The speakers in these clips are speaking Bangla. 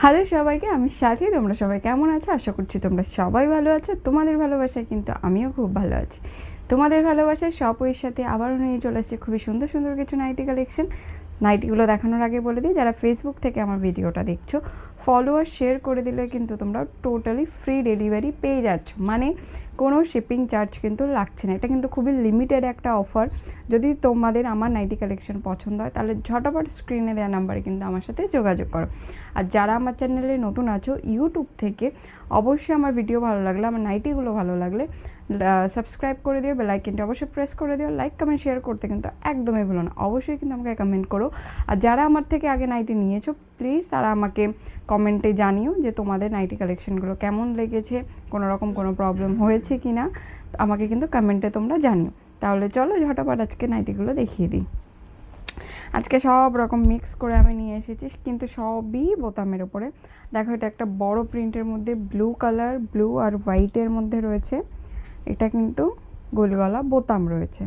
হ্যালো সবাইকে, আমি সাথী। তোমরা সবাই কেমন আছো? আশা করছি তোমরা সবাই ভালো আছো। তোমাদের ভালোবাসায় কিন্তু আমিও খুব ভালো আছি। তোমাদের ভালোবাসায় সবইয়ের সাথে আবারও নিয়ে চলে আসছে খুবই সুন্দর সুন্দর কিছু নাইটি কালেকশন। নাইটিগুলো দেখানোর আগে বলে দিই, যারা ফেসবুক থেকে আমার ভিডিওটা দেখছো, ফলো আর শেয়ার করে দিলে কিন্তু তোমরা টোটালি ফ্রি ডেলিভারি পেয়ে যাচ্ছ, মানে কোনো শিপিং চার্জ কিন্তু লাগছে না। এটা কিন্তু খুবই লিমিটেড একটা অফার। যদি তোমাদের আমার নাইটি কালেকশন পছন্দ হয় তাহলে ঝটপট স্ক্রিনে দেওয়া নাম্বারে কিন্তু আমার সাথে যোগাযোগ করো। আর যারা আমার চ্যানেলে নতুন আছো ইউটিউব থেকে, অবশ্যই আমার ভিডিও ভালো লাগলে, আমার নাইটিগুলো ভালো লাগলে সাবস্ক্রাইব করে দিও, বেল আইকনটা অবশ্যই প্রেস করে দিও, লাইক কমেন্ট শেয়ার করতে কিন্তু একদমই ভুলো না। অবশ্যই কিন্তু আমাকে কমেন্ট করো। আর যারা আমার থেকে আগে নাইটি নিয়েছো প্লিজ তারা আমাকে কমেন্টে জানিও যে তোমাদের নাইটি কালেকশনগুলো কেমন লেগেছে, কোনো রকম কোনো প্রবলেম হয়েছে কি না, আমাকে কিন্তু কমেন্টে তোমরা জানিও। তাহলে চলো ঝটপট আজকে নাইটিগুলো দেখিয়ে দিই। আজকে সব রকম মিক্স করে আমি নিয়ে এসেছি, কিন্তু সবই বোতামের ওপরে। দেখো, এটা একটা বড় প্রিন্টের মধ্যে ব্লু কালার, ব্লু আর হোয়াইটের মধ্যে রয়েছে। এটা কিন্তু গোল গলা বোতাম রয়েছে,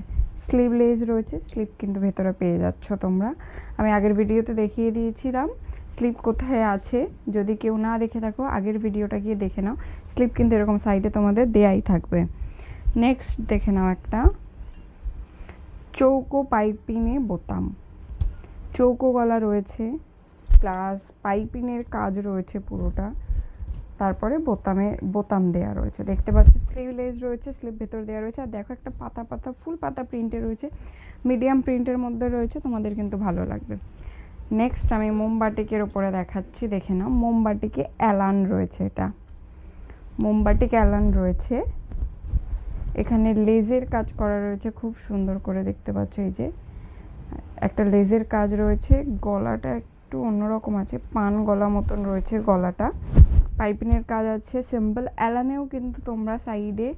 স্লিভলেস রয়েছে। স্লিভ কিন্তু ভেতরে পেয়ে যাচ্ছ তোমরা। আমি আগের ভিডিওতে দেখিয়ে দিয়েছিলাম স্লিভ কোথায় আছে। যদি কেউ না দেখে থাকো আগের ভিডিওটা গিয়ে দেখে নাও। স্লিভ কিন্তু এরকম সাইডে তোমাদের দেয়াই থাকবে। নেক্সট দেখে নাও একটা চৌকো পাইপিংয়ে বোতাম, চৌকো গলা রয়েছে প্লাস পাইপিংয়ের কাজ রয়েছে পুরোটা। তারপরে বোতাম দেওয়া রয়েছে, দেখতে পাচ্ছ। স্লিভলেস রয়েছে, স্লিভ ভেতর দেওয়া রয়েছে। আর দেখো একটা পাতা পাতা ফুল পাতা প্রিন্টে রয়েছে, মিডিয়াম প্রিন্টের মধ্যে রয়েছে, তোমাদের কিন্তু ভালো লাগবে। নেক্সট আমি মোমবাটিকের ওপরে দেখাচ্ছি, দেখে নাও। মোমবাটিকে অ্যালান রয়েছে, এটা মোমবাটিক অ্যালান রয়েছে। এখানে লেজের কাজ করা রয়েছে খুব সুন্দর করে, দেখতে পাচ্ছ। এই যে একটা লেজের কাজ রয়েছে, গলাটা একটু অন্যরকম আছে, পান গলা মতন রয়েছে গলাটা। পাইপিংয়ের কাজ আছে সিম্পল। অ্যালানেও কিন্তু তোমরা সাইডে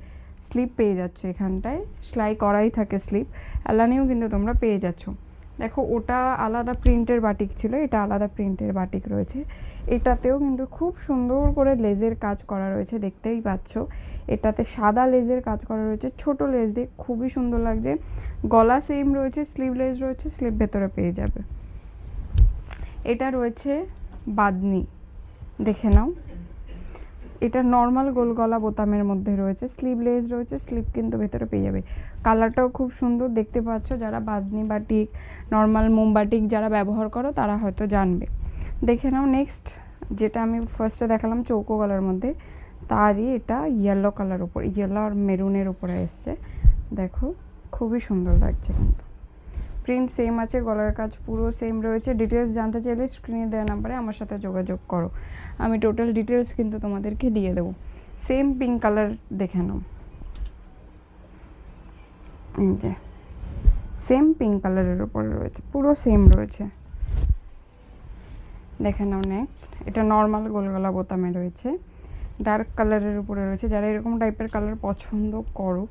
স্লিপ পেয়ে যাচ্ছ, এখানটায় সেলাই করাই থাকে স্লিপ। অ্যালানেও কিন্তু তোমরা পেয়ে যাচ্ছ। দেখো, ওটা আলাদা প্রিন্টের বাটিক ছিল, এটা আলাদা প্রিন্টের বাটিক রয়েছে। এটাতেও কিন্তু খুব সুন্দর করে লেজের কাজ করা রয়েছে, দেখতেই পাচ্ছ। এটাতে সাদা লেজের কাজ করা রয়েছে, ছোট লেজ দিয়ে খুবই সুন্দর লাগছে। গলা সেম রয়েছে, স্লিভলেস রয়েছে, স্লিভ ভেতরে পেয়ে যাবে। এটা রয়েছে বাদনি, দেখে নাও। এটা নর্মাল গোল গলা বোতামের মধ্যে রয়েছে, স্লিভলেস রয়েছে, স্লিভ কিন্তু ভেতরে পেয়ে যাবে। কালারটাও খুব সুন্দর, দেখতে পাচ্ছ। যারা বাদনি বাটিক, নর্মাল মোমবাটিক যারা ব্যবহার করো তারা হয়তো জানবে। দেখে নাও নেক্সট যেটা আমি ফার্স্টে দেখালাম চৌকো গলার মধ্যে, তারই এটা ইয়েলো কালার উপর, ইয়েলো আর মেরুনের উপরে এসছে। দেখো, খুবই সুন্দর লাগছে। কিন্তু প্রিন্ট সেম আছে, গলার কাজ পুরো সেম রয়েছে। ডিটেলস জানতে চাইলে স্ক্রিনে দেওয়া নাম্বারে আমার সাথে যোগাযোগ করো, আমি টোটাল ডিটেলস কিন্তু তোমাদেরকে দিয়ে দেবো। সেম পিঙ্ক কালার দেখে নাও, এই যে সেম পিঙ্ক কালারের উপরে রয়েছে, পুরো সেম রয়েছে, দেখে নাও। নেক্সট এটা নর্মাল গোল গলা বোতামে রয়েছে, ডার্ক কালারের উপরে রয়েছে। যারা এরকম টাইপের কালার পছন্দ করো,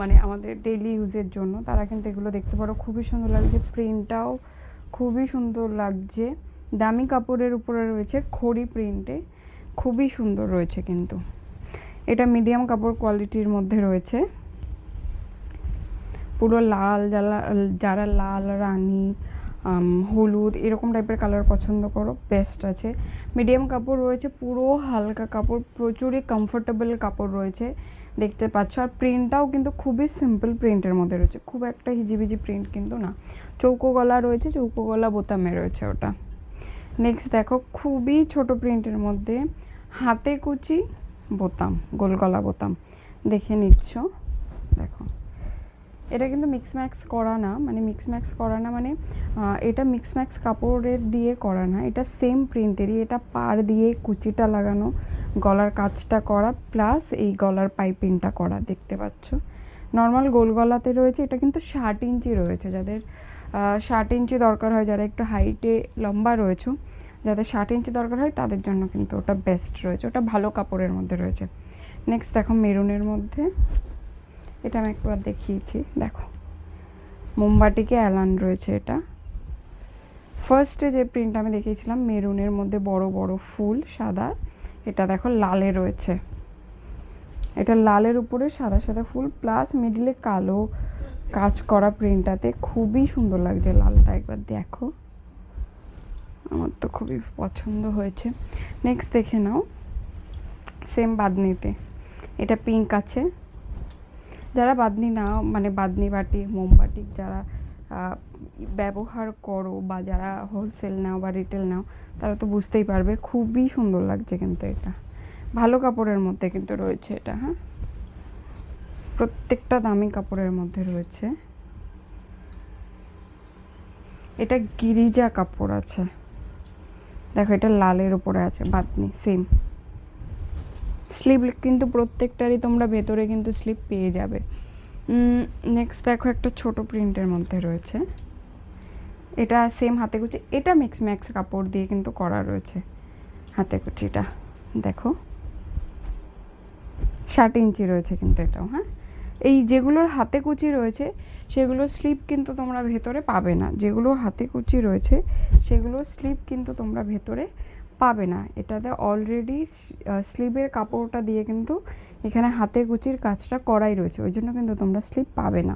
মানে আমাদের ডেইলি ইউজের জন্য, তারা কিন্তু এগুলো দেখতে পারো। খুবই সুন্দর লাগছে, প্রিন্টটাও খুবই সুন্দর লাগছে। দামি কাপড়ের উপরে রয়েছে, খড়ি প্রিন্টে, খুবই সুন্দর রয়েছে। কিন্তু এটা মিডিয়াম কাপড় কোয়ালিটির মধ্যে রয়েছে, পুরো লাল। যারা লাল, রানী, হলুদ এরকম টাইপের কালার পছন্দ করো, বেস্ট আছে। মিডিয়াম কাপড় রয়েছে, পুরো হালকা কাপড়, প্রচুরই কমফোর্টেবল কাপড় রয়েছে, দেখতে পাচ্ছ। আর প্রিন্টটাও কিন্তু খুবই সিম্পল প্রিন্টের মধ্যে রয়েছে, খুব একটা হিজিবিজি প্রিন্ট কিন্তু না। চৌকো গলা রয়েছে, চৌকো গলা বোতামে রয়েছে ওটা। নেক্সট দেখো, খুবই ছোট প্রিন্টের মধ্যে হাতে কুচি বোতাম, গোল গলা বোতাম, দেখে নিচ্ছ। দেখো, এটা কিন্তু মিক্স ম্যাক্স করা না, মানে এটা মিক্স ম্যাক্স কাপড়ের দিয়ে করা না, এটা সেম প্রিন্টেরই। এটা পাড় দিয়ে কুচিটা লাগানো, গলার কাজটা করা, প্লাস এই গলার পাইপিংটা করা, দেখতে পাচ্ছ। নর্মাল গোল গলাতে রয়েছে। এটা কিন্তু 60 ইঞ্চি রয়েছে, যাদের 60 ইঞ্চি দরকার হয়, যারা একটু হাইটে লম্বা রয়েছে, যাদের 60 ইঞ্চি দরকার হয় তাদের জন্য কিন্তু ওটা বেস্ট রয়েছে, ওটা ভালো কাপড়ের মধ্যে রয়েছে। নেক্সট দেখো মেরুনের মধ্যে, এটা আমি একবার দেখিয়েছি। দেখো, মোমবাটিকে অ্যালান রয়েছে। এটা ফার্স্টে যে প্রিন্ট আমি দেখিয়েছিলাম মেরুনের মধ্যে বড় বড় ফুল সাদা, এটা দেখো লালে রয়েছে। এটা লালের উপরে সাদা সাদা ফুল প্লাস মিডিলে কালো কাজ করা প্রিন্টটাতে খুবই সুন্দর লাগছে লালটা, একবার দেখো। আমার তো খুবই পছন্দ হয়েছে। নেক্সট দেখে নাও, সেম বাদনিতে, এটা পিঙ্ক আছে। যারা বাদনি নাও, মানে বাদনি বাটি, মোমবাটি যারা ব্যবহার করো বা যারা হোলসেল নাও বা রিটেল নাও, তারা তো বুঝতেই পারবে, খুবই সুন্দর লাগছে কিন্তু এটা। ভালো কাপড়ের মধ্যে কিন্তু রয়েছে এটা। হ্যাঁ, প্রত্যেকটা দামি কাপড়ের মধ্যে রয়েছে। এটা গিরিজা কাপড় আছে, দেখো এটা লালের উপরে আছে, বাদনি সেম। স্লিভ কিন্তু প্রত্যেকটারই তোমরা ভেতরে কিন্তু স্লিভ পেয়ে যাবে। নেক্সট দেখো, একটা ছোট প্রিন্টের মধ্যে রয়েছে, এটা সেম হাতে কুচি, এটা মিক্স ম্যাক্স কাপড় দিয়ে কিন্তু করা রয়েছে হাতে কুচিটা। দেখো 60 ইঞ্চি রয়েছে কিন্তু এটাও। হ্যাঁ, এই যেগুলোর হাতে কুচি রয়েছে সেগুলোর স্লিভ কিন্তু তোমরা ভেতরে পাবে না, যেগুলো হাতে কুচি রয়েছে সেগুলোর স্লিভ কিন্তু তোমরা ভেতরে পাবে না। এটাতে অলরেডি স্লিভের কাপড়টা দিয়ে কিন্তু এখানে হাতে কুচির কাজটা করাই রয়েছে, ওই জন্য কিন্তু তোমরা স্লিভ পাবে না।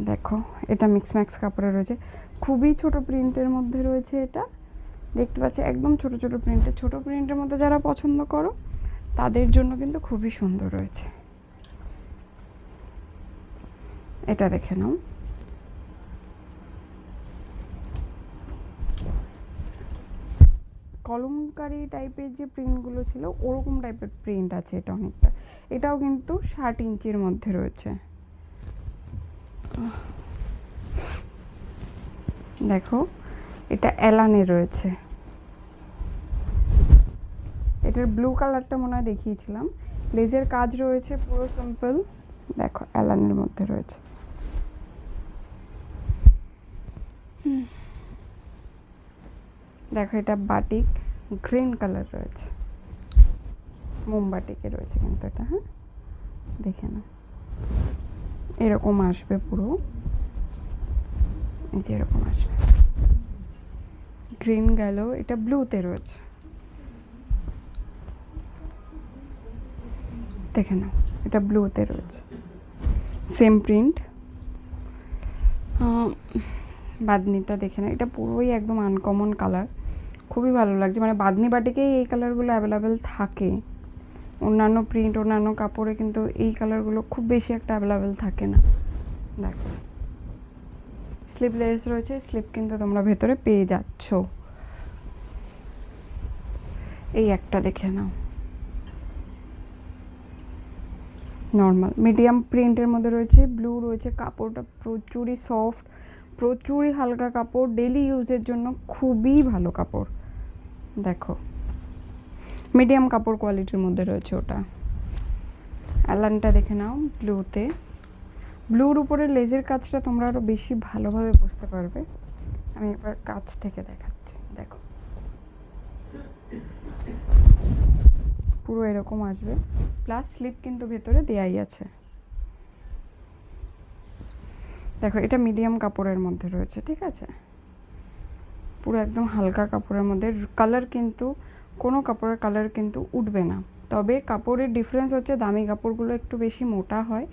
দেখো এটা মিক্স ম্যাক্স কাপড়ে রয়েছে, খুবই ছোট প্রিন্টের মধ্যে রয়েছে। এটা দেখতে পাচ্ছ একদম ছোট ছোট প্রিন্টের, ছোট প্রিন্টের মধ্যে যারা পছন্দ করো তাদের জন্য কিন্তু খুবই সুন্দর রয়েছে। এটা দেখে নাও, কলমকারি টাইপের যে প্রিন্টগুলো ছিল ওরকম টাইপের প্রিন্ট আছে এটা অনেকটা। এটাও কিন্তু 60 ইঞ্চির মধ্যে রয়েছে। দেখো এটা এলানে রয়েছে, এটার ব্লু কালারটা মনে হয় দেখিয়েছিলাম। লেজের কাজ রয়েছে পুরো সিম্পল, দেখো এলানের মধ্যে রয়েছে। দেখো এটা বাটিক গ্রিন কালার রয়েছে, মোমবাটিকে রয়েছে কিন্তু এটা। হ্যাঁ, দেখে না এরকম আসবে পুরো, এই যে এরকম আসবে। গ্রিন গেল, এটা ব্লুতে রয়েছে, দেখে নাও এটা ব্লুতে রয়েছে, সেম প্রিন্ট। বাদনিটা দেখে নাও, এটা পুরোই একদম আনকমন কালার, খুবই ভালো লাগছে। মানে বাদনি বাটিকেই এই কালারগুলো অ্যাভেলেবেল থাকে, অন্যান্য প্রিন্ট অন্যান্য কাপড়ে কিন্তু এই কালারগুলো খুব বেশি একটা অ্যাভেলেবেল থাকে না। দেখো স্লিভলেস রয়েছে, স্লিভ কিন্তু তোমরা ভেতরে পেয়ে যাচ্ছ। এই একটা দেখে নাও, নর্মাল মিডিয়াম প্রিন্টের মধ্যে রয়েছে, ব্লু রয়েছে, কাপড়টা প্রচুরই সফট, প্রচুরই হালকা কাপড়, ডেলি ইউজের জন্য খুবই ভালো কাপড়। দেখো মিডিয়াম কাপড় কোয়ালিটির মধ্যে রয়েছে ওটা। অ্যালানটা দেখে নাও ব্লুতে, ব্লুর উপরে লেজের কাজটা তোমরা আরও বেশি ভালোভাবে বুঝতে পারবে। আমি এবার কাছ থেকে দেখাচ্ছি, দেখো পুরো এরকম আসবে, প্লাস স্লিপ কিন্তু ভেতরে দেয়াই আছে। দেখো এটা মিডিয়াম কাপড়ের মধ্যে রয়েছে, ঠিক আছে, পুরো একদম হালকা কাপড়ের মধ্যে। কালার কিন্তু কোনো কাপড়ের কালার কিন্তু উঠবে না, তবে কাপড়ের ডিফারেন্স হচ্ছে দামি কাপড়গুলো একটু বেশি মোটা হয়,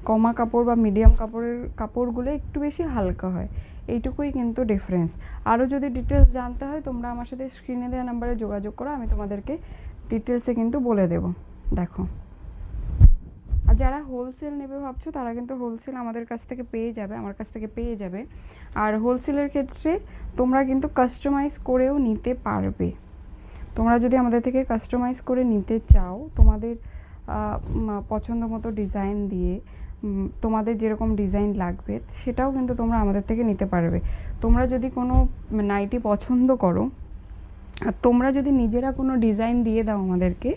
কমা কাপড় বা মিডিয়াম কাপড়ের কাপড়গুলো একটু বেশি হালকা হয়, এইটুকুই কিন্তু ডিফারেন্স। আরও যদি ডিটেলস জানতে হয় তোমরা আমার সাথে স্ক্রিনে দেওয়া নাম্বারে যোগাযোগ করো, আমি তোমাদেরকে ডিটেলসে কিন্তু বলে দেব। দেখো, আর যারা হোলসেল নেবে ভাবছো তারা কিন্তু হোলসেল আমাদের কাছ থেকে পেয়ে যাবে, আমার কাছ থেকে পেয়ে যাবে। আর হোলসেলের ক্ষেত্রে তোমরা কিন্তু কাস্টমাইজ করেও নিতে পারবে। তোমরা যদি আমাদের থেকে কাস্টমাইজ করে নিতে চাও, তোমাদের পছন্দ মতো ডিজাইন দিয়ে তোমাদের যেরকম ডিজাইন লাগবে সেটাও কিন্তু তোমরা আমাদের থেকে নিতে পারবে। তোমরা যদি কোনো নাইটি পছন্দ করো আর তোমরা যদি নিজেরা কোনো ডিজাইন দিয়ে দাও আমাদেরকে,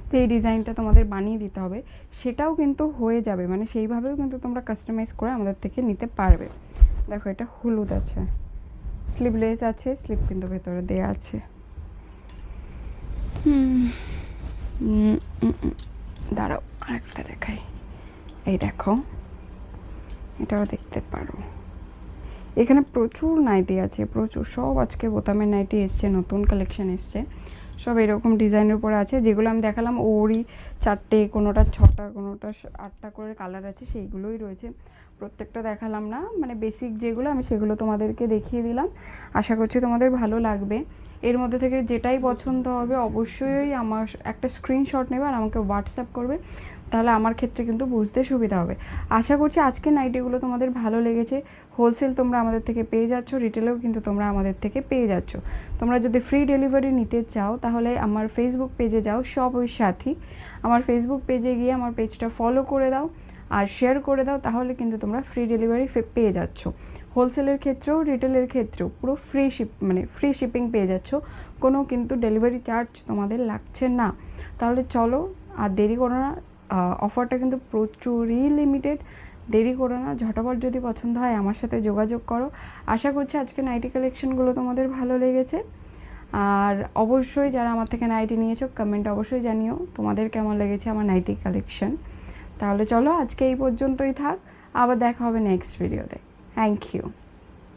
যে এই ডিজাইনটা তোমাদের বানিয়ে দিতে হবে, সেটাও কিন্তু হয়ে যাবে, মানে সেইভাবেও কিন্তু তোমরা কাস্টমাইজ করে আমাদের থেকে নিতে পারবে। দেখো এটা হলুদ আছে, স্লিভলেস আছে, স্লিভ কিন্তু ভেতরে দেওয়া আছে। দাঁড়াও আরেকটা দেখাই, এই দেখো এটাও দেখতে পারো। এখানে প্রচুর নাইটি আছে, প্রচুর, সব আজকে বোতামের নাইটি এসছে, নতুন কালেকশন এসছে, সব এরকম ডিজাইনের উপরে আছে। যেগুলো আমি দেখালাম ওরই 4টে, কোনোটা 6টা, কোনোটা 8টা করে কালার আছে, সেইগুলোই রয়েছে। প্রত্যেকটা দেখালাম না, মানে বেসিক যেগুলো আমি সেগুলো তোমাদেরকে দেখিয়ে দিলাম। আশা করছি তোমাদের ভালো লাগবে। এর মধ্যে থেকে যেটাই পছন্দ হবে অবশ্যই আমার একটা স্ক্রিনশট নেবে আর আমাকে হোয়াটসঅ্যাপ করবে, তাহলে আমার ক্ষেত্রে কিন্তু বুঝতে সুবিধা হবে। আশা করছি আজকের নাইটিগুলো তোমাদের ভালো লেগেছে। হোলসেল তোমরা আমাদের থেকে পেয়ে যাচ্ছ, রিটেলেও কিন্তু তোমরা আমাদের থেকে পেয়ে যাচ্ছ। তোমরা যদি ফ্রি ডেলিভারি নিতে চাও তাহলে আমার ফেসবুক পেজে যাও, সব ওই সাথী। আমার ফেসবুক পেজে গিয়ে আমার পেজটা ফলো করে দাও আর শেয়ার করে দাও, তাহলে কিন্তু তোমরা ফ্রি ডেলিভারি পেয়ে যাচ্ছ। হোলসেলের ক্ষেত্রেও রিটেলের ক্ষেত্রেও পুরো ফ্রি শিপিং পেয়ে যাচ্ছ, কোনো কিন্তু ডেলিভারি চার্জ তোমাদের লাগছে না। তাহলে চলো আর দেরি করো না, অফারটা কিন্তু প্রচুরই লিমিটেড। দেরি করো না, ঝটাপট যদি পছন্দ হয় আমার সাথে যোগাযোগ করো। আশা করছি আজকে নাইটি কালেকশনগুলো তোমাদের ভালো লেগেছে। আর অবশ্যই যারা আমার থেকে নাইটি নিয়েছো কমেন্ট অবশ্যই জানিও তোমাদের কেমন লেগেছে আমার নাইটি কালেকশন। তাহলে চলো আজকে এই পর্যন্তই থাক, আবার দেখা হবে নেক্সট ভিডিওতে। Thank you.